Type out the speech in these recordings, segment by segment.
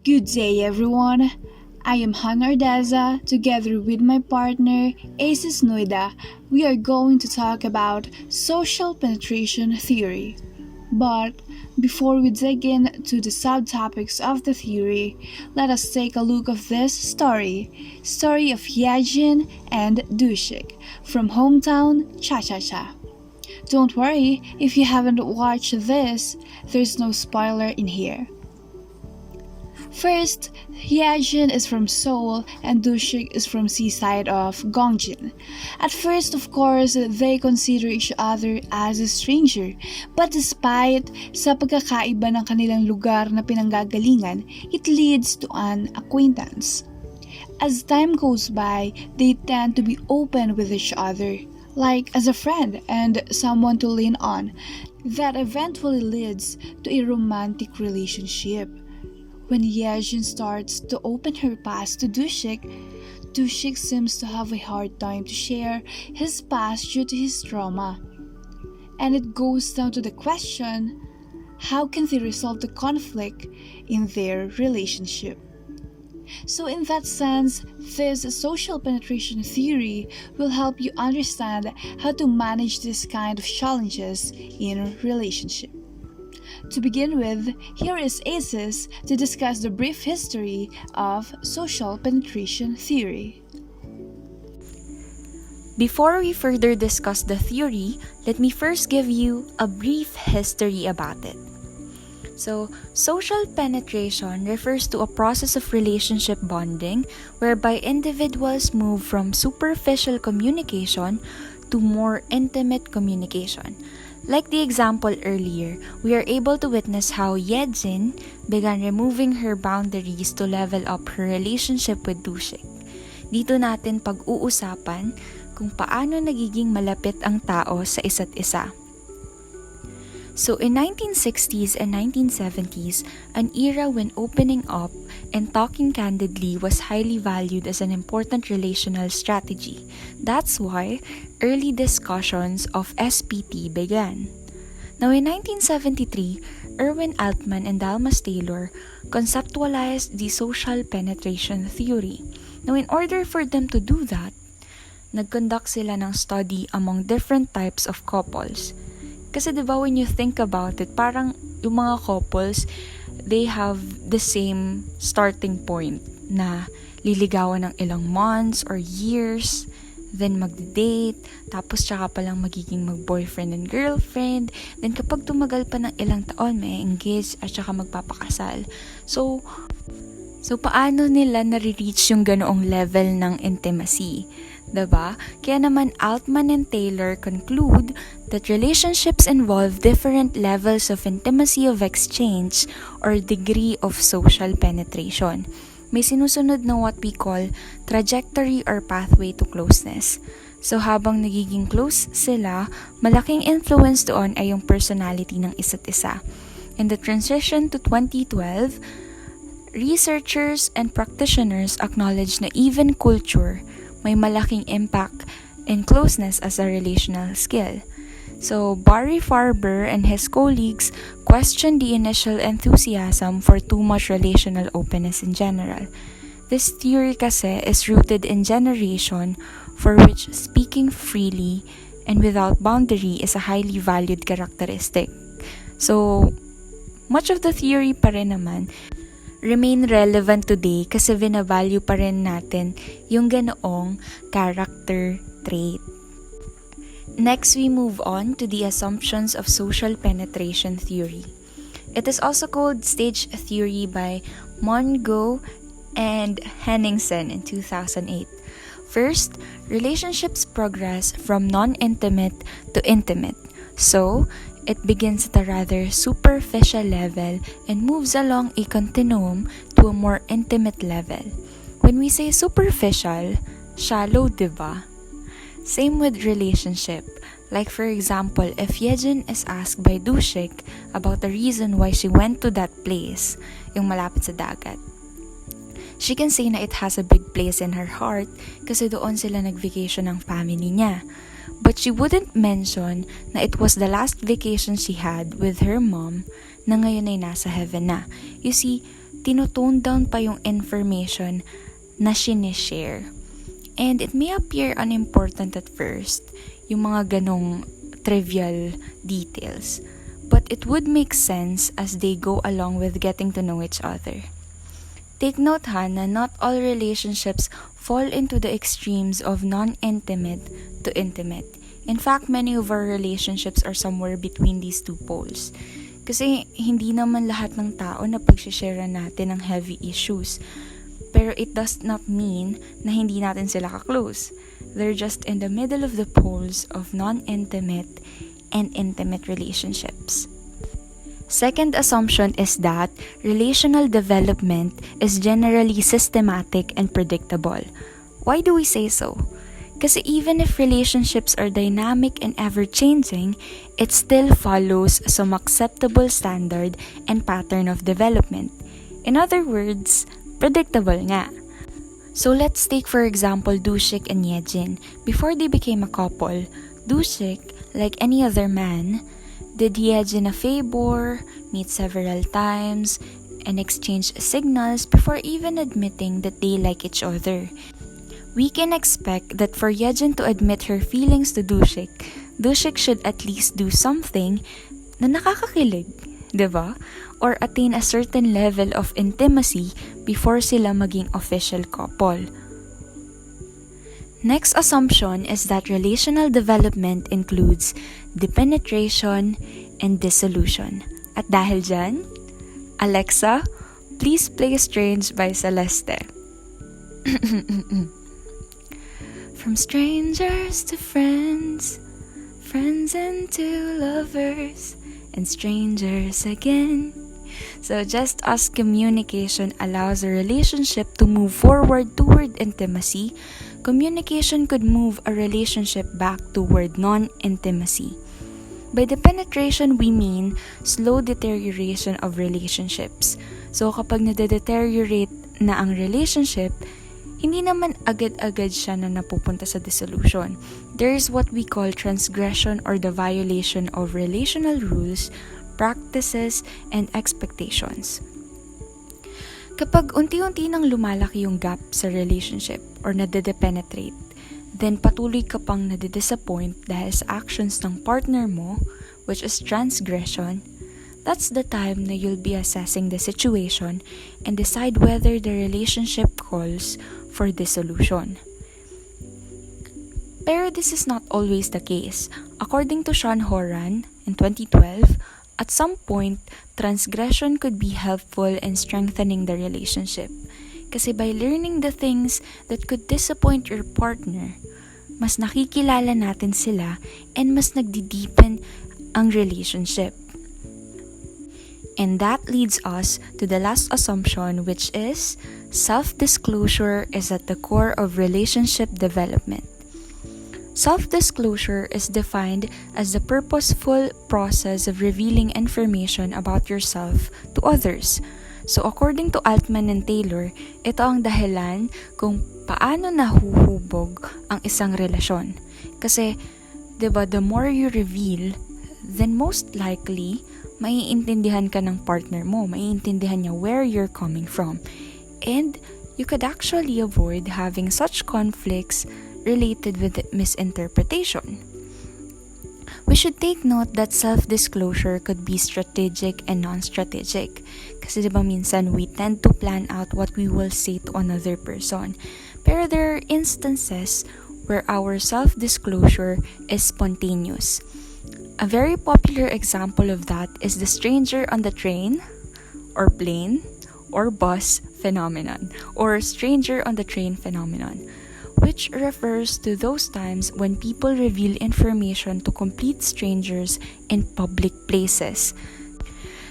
Good day, everyone. I am Ardeza. Together with my partner, Aesis Nuyda, we are going to talk about social penetration theory. But before we dig into the subtopics of the theory, let us take a look of this story of Yajin and Dushik from hometown Cha Cha Cha. Don't worry if you haven't watched this, there's no spoiler in here. First, Hyejin is from Seoul and Dushik is from seaside of Gongjin. At first, of course, they consider each other as a stranger, but despite sa pagkakaiba ng kanilang lugar na pinanggagalingan, it leads to an acquaintance. As time goes by, they tend to be open with each other, like as a friend and someone to lean on. That eventually leads to a romantic relationship. When Yejin starts to open her past to Dushik, Dushik seems to have a hard time to share his past due to his trauma. And it goes down to the question, how can they resolve the conflict in their relationship? So in that sense, this social penetration theory will help you understand how to manage this kind of challenges in relationship. To begin with, here is Aesis to discuss the brief history of social penetration theory. Before we further discuss the theory, let me first give you a brief history about it. So, social penetration refers to a process of relationship bonding whereby individuals move from superficial communication to more intimate communication. Like the example earlier, we are able to witness how Yejin began removing her boundaries to level up her relationship with Dushik. Dito natin pag-uusapan kung paano nagiging malapit ang tao sa isa't isa. So in 1960s and 1970s, an era when opening up and talking candidly was highly valued as an important relational strategy. That's why early discussions of SPT began. Now in 1973, Irwin, Altman, and Dalmas conceptualized the social penetration theory. Now in order for them to do that, nag-conduct sila ng study among different types of couples. Kasi diba when you think about it, parang yung mga couples, they have the same starting point na liligawan ng ilang months or years, then mag-date, tapos tsaka palang magiging mag-boyfriend and girlfriend, then kapag tumagal pa ng ilang taon, may engage at tsaka magpapakasal. So paano nila nare-reach yung ganoong level ng intimacy? Diba? Kaya naman Altman and Taylor conclude that relationships involve different levels of intimacy of exchange or degree of social penetration. May sinusunod na what we call trajectory or pathway to closeness. So habang nagiging close sila, malaking influence doon ay yung personality ng isa't isa. In the transition to 2012, researchers and practitioners acknowledge na even culture may malaking impact in closeness as a relational skill. So, Barry Farber and his colleagues questioned the initial enthusiasm for too much relational openness in general. This theory kasi is rooted in generation for which speaking freely and without boundary is a highly valued characteristic. So, much of the theory pa rin naman remain relevant today kasi binavalue pa rin natin yung ganoong character trait. Next, we move on to the assumptions of social penetration theory. It is also called stage theory by Mongo and Henningsen in 2008. First, relationships progress from non-intimate to intimate. So, it begins at a rather superficial level and moves along a continuum to a more intimate level. When we say superficial, shallow, diba? Same with relationship. Like for example, if Yejin is asked by Dushik about the reason why she went to that place, yung malapit sa dagat, she can say na it has a big place in her heart kasi doon sila nag-vacation ng family niya. But she wouldn't mention na it was the last vacation she had with her mom na ngayon ay nasa heaven na. You see, tinotone down pa yung information na sinishare. And it may appear unimportant at first, yung mga ganong trivial details. But it would make sense as they go along with getting to know each other. Take note na not all relationships fall into the extremes of non-intimate to intimate. In fact, many of our relationships are somewhere between these two poles. Kasi hindi naman lahat ng tao na pag-share natin ng heavy issues. Pero it does not mean na hindi natin sila ka-close. They're just in the middle of the poles of non-intimate and intimate relationships. Second assumption is that relational development is generally systematic and predictable. Why do we say so? Kasi even if relationships are dynamic and ever-changing, it still follows some acceptable standard and pattern of development. In other words, predictable nga. So let's take for example Dushik and Yejin. Before they became a couple, Dushik, like any other man, did Yejin a favor, meet several times, and exchange signals before even admitting that they like each other. We can expect that for Yejin to admit her feelings to Dushik, Dushik should at least do something na nakakakilig, diba? Or attain a certain level of intimacy before sila maging official couple. Next assumption is that relational development includes depenetration and dissolution. At dahil dyan, Alexa, please play Strange by Celeste. From strangers to friends, friends into lovers, and strangers again. So just as communication allows a relationship to move forward toward intimacy, communication could move a relationship back toward non-intimacy. By depenetration, we mean slow deterioration of relationships. So kapag nade-deteriorate na ang relationship, hindi naman agad-agad siya na napupunta sa dissolution. There is what we call transgression or the violation of relational rules, practices, and expectations. Kapag unti-unti nang lumalaki yung gap sa relationship or nade-depenetrate, then patuloy ka pang nade-disappoint dahil sa actions ng partner mo, which is transgression, that's the time na you'll be assessing the situation and decide whether the relationship calls for dissolution. Pero this is not always the case. According to Sean Horan in 2012, at some point, transgression could be helpful in strengthening the relationship. Kasi by learning the things that could disappoint your partner, mas nakikilala natin sila and mas nagdi-deepen ang relationship. And that leads us to the last assumption, which is self-disclosure is at the core of relationship development. Self-disclosure is defined as the purposeful process of revealing information about yourself to others. So according to Altman and Taylor, ito ang dahilan kung paano nahuhubog ang isang relasyon. Kasi, 'di ba, the more you reveal, then most likely maiintindihan ka ng partner mo, maiintindihan niya where you're coming from. And you could actually avoid having such conflicts related with misinterpretation. We should take note that self-disclosure could be strategic and non-strategic. Kasi diba minsan we tend to plan out what we will say to another person. Pero there are instances where our self-disclosure is spontaneous. A very popular example of that is the stranger on the train or plane or bus phenomenon or stranger on the train phenomenon, which refers to those times when people reveal information to complete strangers in public places.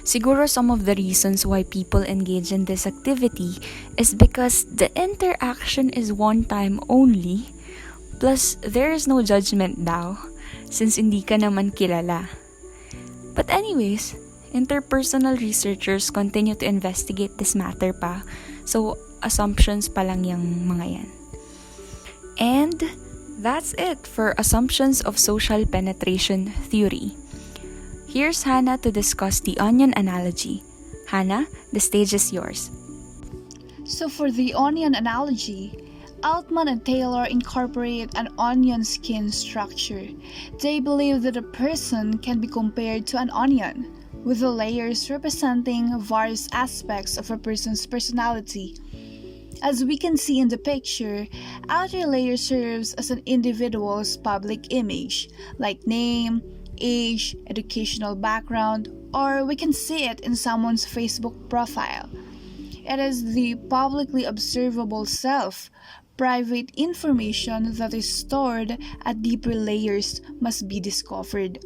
Siguro some of the reasons why people engage in this activity is because the interaction is one time only, plus there is no judgment daw, since hindi ka naman kilala. But anyways, interpersonal researchers continue to investigate this matter pa, so assumptions pa lang yung mga yan. And that's it for assumptions of social penetration theory. Here's Hannah to discuss the onion analogy. Hannah, the stage is yours. So for the onion analogy, Altman and Taylor incorporate an onion skin structure. They believe that a person can be compared to an onion, with the layers representing various aspects of a person's personality. As we can see in the picture, outer layer serves as an individual's public image, like name, age, educational background, or we can see it in someone's Facebook profile. It is the publicly observable self. Private information that is stored at deeper layers must be discovered.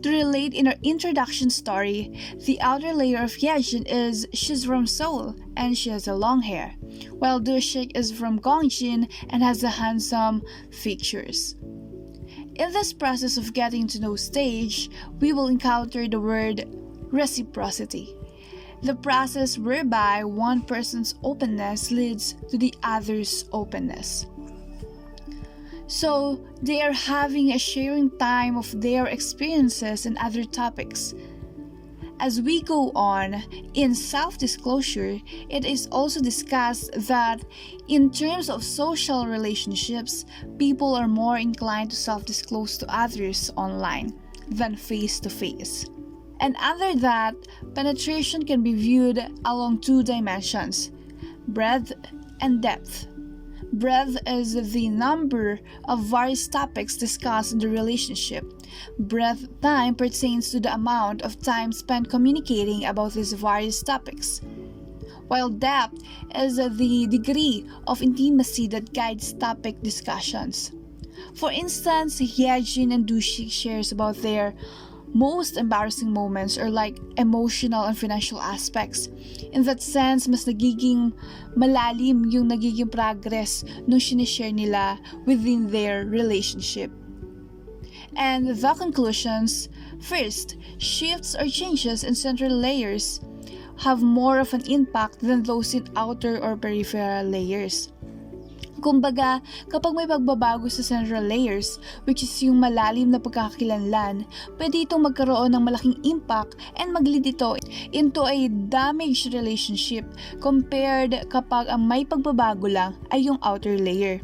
To relate in our introduction story, the outer layer of Yejin is she's from Seoul and she has a long hair, while Dushik is from Gongjin and has a handsome features. In this process of getting to know stage, we will encounter the word reciprocity, the process whereby one person's openness leads to the other's openness. So, they are having a sharing time of their experiences and other topics. As we go on, in self-disclosure, it is also discussed that in terms of social relationships, people are more inclined to self-disclose to others online than face-to-face. And under that, penetration can be viewed along two dimensions, breadth and depth. Breadth is the number of various topics discussed in the relationship. Breadth time pertains to the amount of time spent communicating about these various topics, while depth is the degree of intimacy that guides topic discussions. For instance, Hyejin and Dushik shares about their most embarrassing moments or like emotional and financial aspects. In that sense, mas nagiging malalim yung nagiging progress nung sinishare nila within their relationship. And the conclusions: first, shifts or changes in central layers have more of an impact than those in outer or peripheral layers. Kumbaga, kapag may pagbabago sa central layers, which is yung malalim na pagkakakilanlan, pwede itong magkaroon ng malaking impact and mag-lead ito into a damaged relationship compared kapag ang may pagbabago lang ay yung outer layer.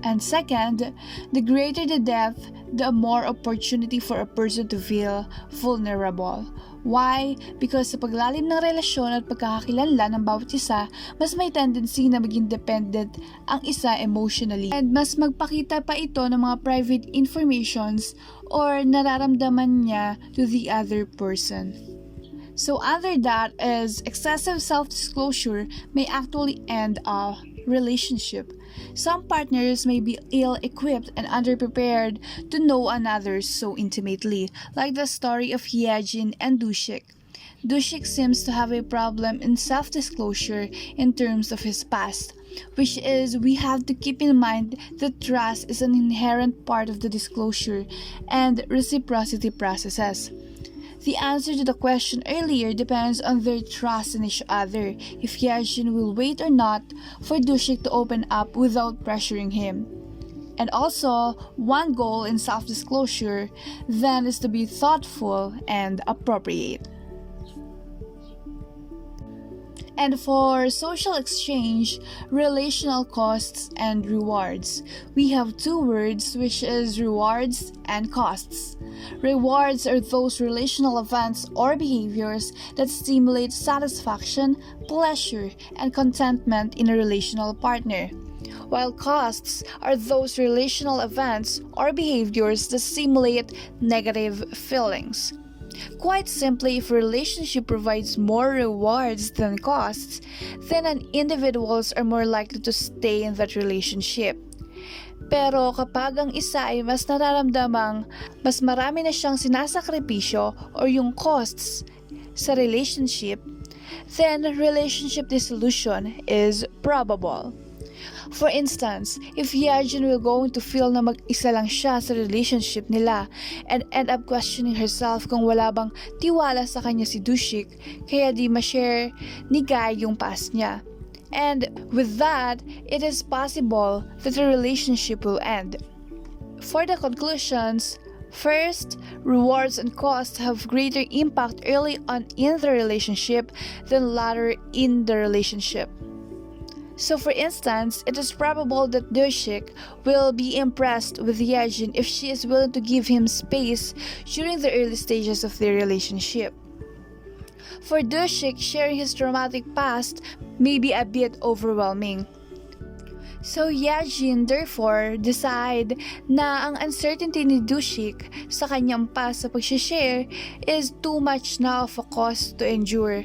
And second, the greater the depth, the more opportunity for a person to feel vulnerable. Why? Because sa paglalim ng relasyon at pagkakakilanlan ng bawat isa, mas may tendency na maging dependent ang isa emotionally. And mas magpakita pa ito ng mga private informations or nararamdaman niya to the other person. So under that is excessive self-disclosure may actually end a relationship. Some partners may be ill-equipped and underprepared to know another so intimately, like the story of Hyejin and Dushik. Dushik seems to have a problem in self-disclosure in terms of his past, which is we have to keep in mind that trust is an inherent part of the disclosure and reciprocity processes. The answer to the question earlier depends on their trust in each other, if Hyejin will wait or not for Dushik to open up without pressuring him. And also, one goal in self-disclosure then is to be thoughtful and appropriate. And for social exchange, relational costs and rewards, we have two words, which is rewards and costs. Rewards are those relational events or behaviors that stimulate satisfaction, pleasure, and contentment in a relational partner, while costs are those relational events or behaviors that stimulate negative feelings. Quite simply, if a relationship provides more rewards than costs, then individuals are more likely to stay in that relationship. Pero kapag ang isa ay mas nararamdamang mas marami na siyang sinasakripisyo or yung costs sa relationship, then relationship dissolution is probable. For instance, if Hyejin will going to feel na mag-isa lang siya sa relationship nila and end up questioning herself kung wala bang tiwala sa kanya si Dushik, kaya di ma-share ni Guy yung past niya. And with that, it is possible that the relationship will end. For the conclusions, first, rewards and costs have greater impact early on in the relationship than later in the relationship. So for instance, it is probable that Dushik will be impressed with Yejin if she is willing to give him space during the early stages of their relationship. For Dushik, sharing his traumatic past may be a bit overwhelming. So Yejin therefore decide na ang uncertainty ni Dushik sa kanyang past sa pag-share is too much now of a cost to endure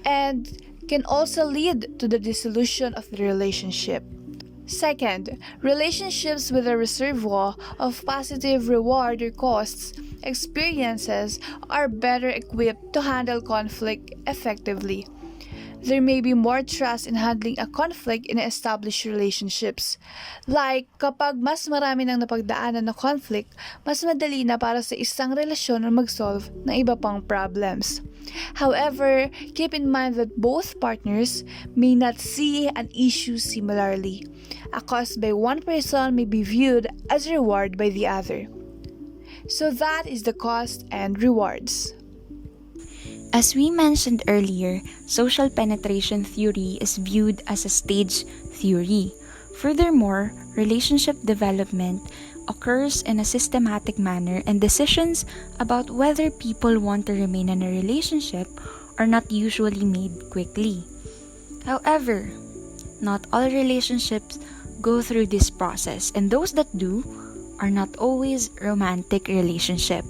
and can also lead to the dissolution of the relationship. Second, relationships with a reservoir of positive reward or costs experiences are better equipped to handle conflict effectively. There may be more trust in handling a conflict in established relationships. Like, kapag mas marami nang napagdaanan na conflict, mas madali na para sa isang relasyon na mag-solve ng iba pang problems. However, keep in mind that both partners may not see an issue similarly. A cost by one person may be viewed as a reward by the other. So that is the cost and rewards. As we mentioned earlier, social penetration theory is viewed as a stage theory. Furthermore, relationship development occurs in a systematic manner and decisions about whether people want to remain in a relationship are not usually made quickly. However, not all relationships go through this process, and those that do are not always romantic relationship.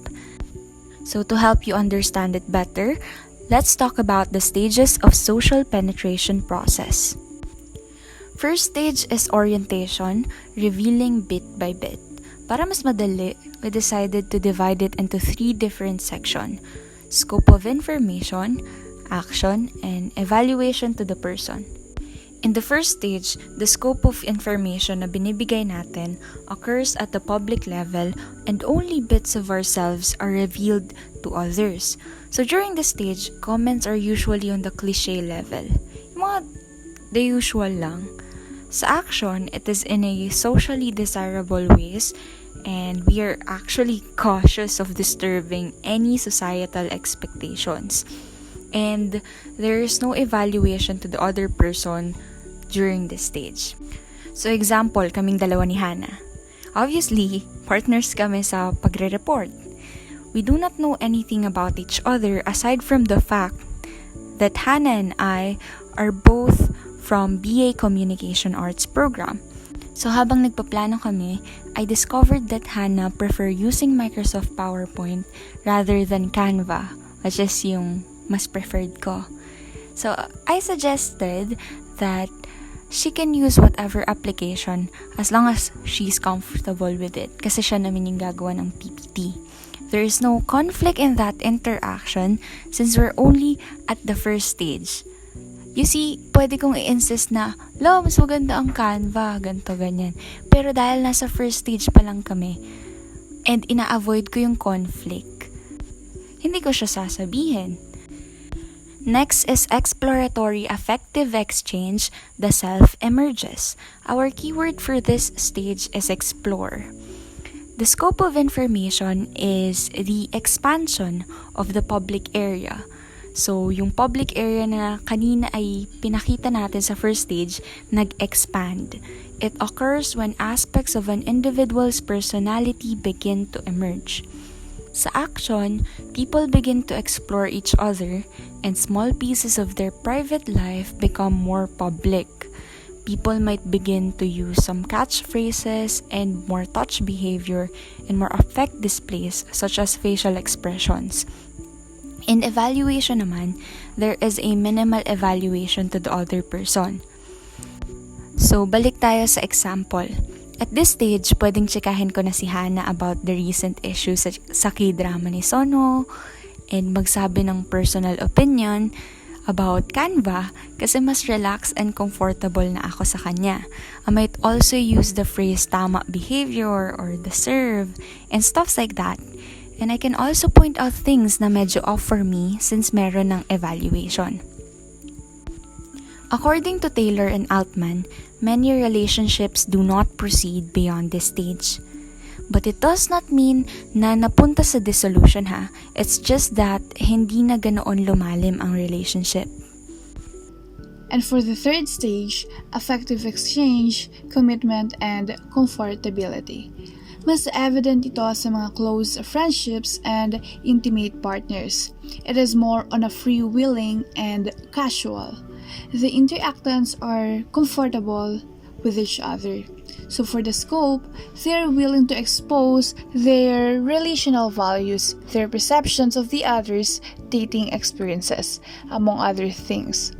So to help you understand it better, let's talk about the stages of social penetration process. First stage is orientation, revealing bit by bit. Para mas madali, we decided to divide it into 3 different sections: scope of information, action, and evaluation to the person. In the first stage, the scope of information na binibigay natin occurs at the public level and only bits of ourselves are revealed to others. So during this stage, comments are usually on the cliche level. Yung mga the usual lang. Sa action, it is in a socially desirable ways and we are actually cautious of disturbing any societal expectations. And there is no evaluation to the other person during this stage. So example, kaming dalawa ni Hannah. Obviously, partners kami sa pagre-report. We do not know anything about each other aside from the fact that Hannah and I are both from BA Communication Arts program. So habang nagpaplano kami, I discovered that Hannah prefer using Microsoft PowerPoint rather than Canva, which is yung mas preferred ko. So I suggested that she can use whatever application as long as she's comfortable with it kasi siya naman yung gagawa ng PPT. There is no conflict in that interaction since we're only at the first stage. You see, pwede kong i-insist na, lo, mas maganda ang Canva, ganto, ganyan. Pero dahil nasa first stage pa lang kami, and ina-avoid ko yung conflict, hindi ko siya sasabihin. Next is exploratory affective exchange, the self emerges. Our keyword for this stage is explore. The scope of information is the expansion of the public area. So, yung public area na kanina ay pinakita natin sa first stage, nag-expand. It occurs when aspects of an individual's personality begin to emerge. Sa action, people begin to explore each other and small pieces of their private life become more public. People might begin to use some catchphrases and more touch behavior and more affect displays such as facial expressions. In evaluation naman, there is a minimal evaluation to the other person. So, balik tayo sa example. At this stage, pwedeng tsikahin ko na si Hannah about the recent issues sa K-drama ni Sono and magsabi ng personal opinion about Canva kasi mas relaxed and comfortable na ako sa kanya. I might also use the phrase tama behavior or deserve and stuff like that. And I can also point out things na medyo off for me since meron ng evaluation. According to Taylor and Altman, many relationships do not proceed beyond this stage. But it does not mean na napunta sa dissolution ha. It's just that hindi na ganoon lumalim ang relationship. And for the third stage, affective exchange, commitment, and comfortability. Mas evident ito sa mga close friendships and intimate partners. It is more on a freewheeling and casual. The interactants are comfortable with each other. So for the scope, they're willing to expose their relational values, their perceptions of the other's dating experiences, among other things.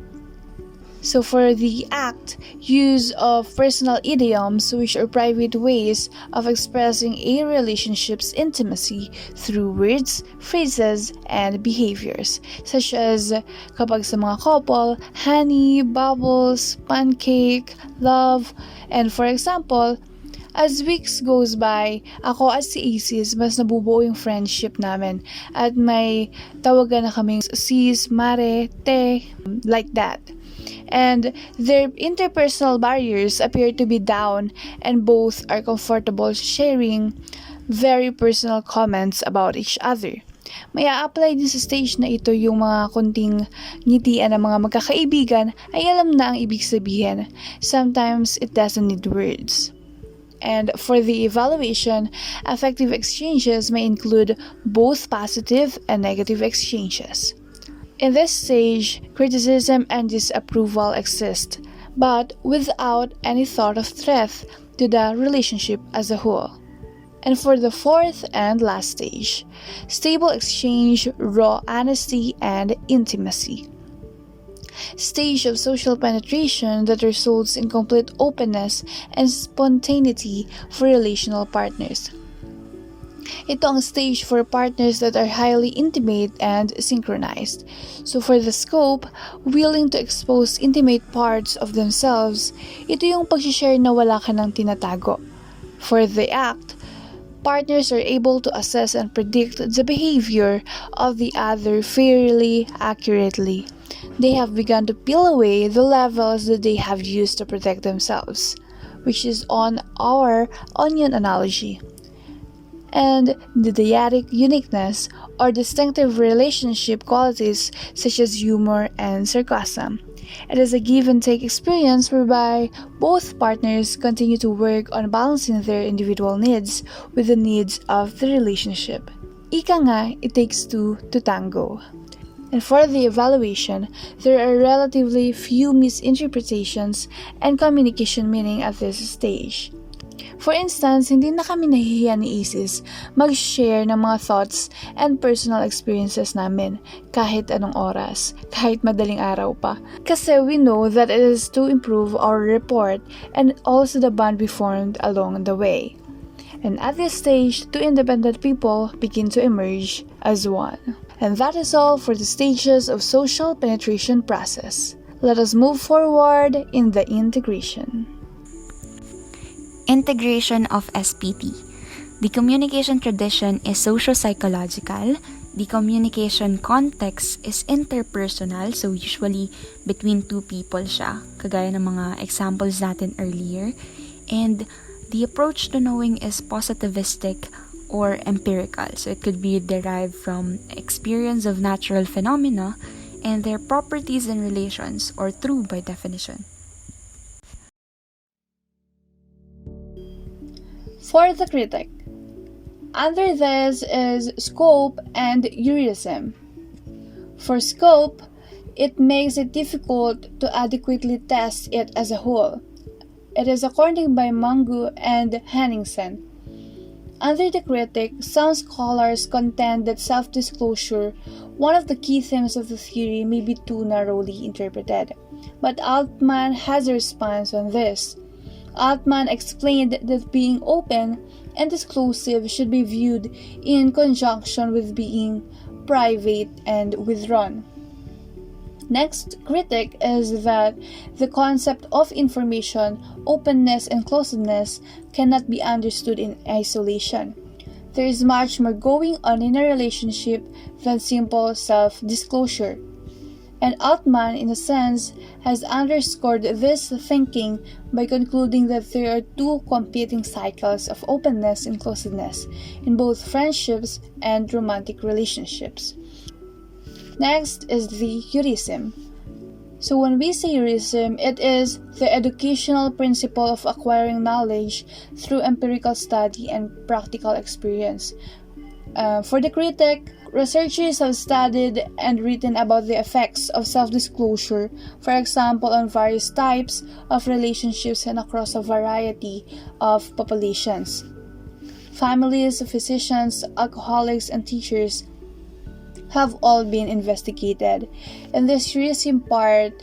So for the act, use of personal idioms, which are private ways of expressing a relationship's intimacy through words, phrases, and behaviors, such as kapag sa mga couple, honey, bubbles, pancake, love, and for example, as weeks goes by, ako at si Aesis, mas nabubuo yung friendship namin. At may tawagan na kaming sis, mare, te, like that. And their interpersonal barriers appear to be down and both are comfortable sharing very personal comments about each other. May a-apply din sa stage na ito yung mga kunting ngitian ng mga magkakaibigan ay alam na ang ibig sabihin. Sometimes it doesn't need words. And for the evaluation, affective exchanges may include both positive and negative exchanges. In this stage, criticism and disapproval exist, but without any thought of threat to the relationship as a whole. And for the fourth and last stage, stable exchange, raw honesty, and intimacy. Stage of social penetration that results in complete openness and spontaneity for relational partners. Ito ang stage for partners that are highly intimate and synchronized. So for the scope, willing to expose intimate parts of themselves, ito yung pag-share na wala ka nang tinatago. For the act, partners are able to assess and predict the behavior of the other fairly accurately. They have begun to peel away the levels that they have used to protect themselves, which is on our onion analogy. And the dyadic uniqueness or distinctive relationship qualities such as humor and sarcasm. It is a give and take experience whereby both partners continue to work on balancing their individual needs with the needs of the relationship. Ika nga, it takes two to tango. And for the evaluation, there are relatively few misinterpretations and communication meaning at this stage. For instance, hindi na kami nahihiya ni Aesis mag-share ng mga thoughts and personal experiences namin kahit anong oras, kahit madaling araw pa. Kasi we know that it is to improve our rapport and also the bond we formed along the way. And at this stage, two independent people begin to emerge as one. And that is all for the stages of social penetration process. Let us move forward in the integration. Integration of SPT. The communication tradition is socio-psychological. The communication context is interpersonal, so usually between two people siya, kagaya ng mga examples natin earlier. And the approach to knowing is positivistic or empirical, so it could be derived from experience of natural phenomena and their properties and relations, or true by definition. For the critic, under this is scope and heurism. For scope, it makes it difficult to adequately test it as a whole. It is according by Mangu and Henningsen. Under the critic, some scholars contend that self-disclosure, one of the key themes of the theory, may be too narrowly interpreted. But Altman has a response on this. Altman explained that being open and disclosive should be viewed in conjunction with being private and withdrawn. Next critic is that the concept of information, openness, and closedness cannot be understood in isolation. There is much more going on in a relationship than simple self-disclosure. And Altman, in a sense, has underscored this thinking by concluding that there are two competing cycles of openness and closedness in both friendships and romantic relationships. Next is the heurism. So when we say heurism, it is the educational principle of acquiring knowledge through empirical study and practical experience. For the critic, researchers have studied and written about the effects of self-disclosure, for example, on various types of relationships and across a variety of populations. Families, physicians, alcoholics, and teachers have all been investigated. In this heurism part,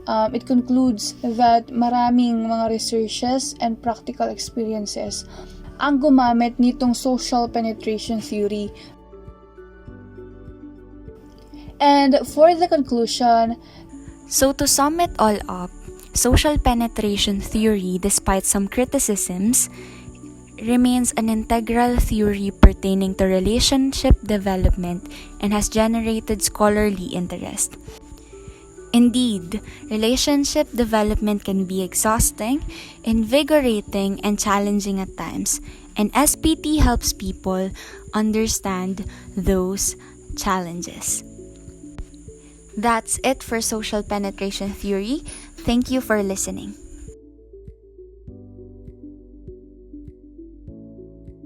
it concludes that maraming mga researches and practical experiences ang gumamit nitong social penetration theory. And for the conclusion, So to sum it all up, social penetration theory, despite some criticisms, remains an integral theory pertaining to relationship development and has generated scholarly interest. Indeed, relationship development can be exhausting, invigorating, and challenging at times, and SPT helps people understand those challenges. That's it for social penetration theory. Thank you for listening.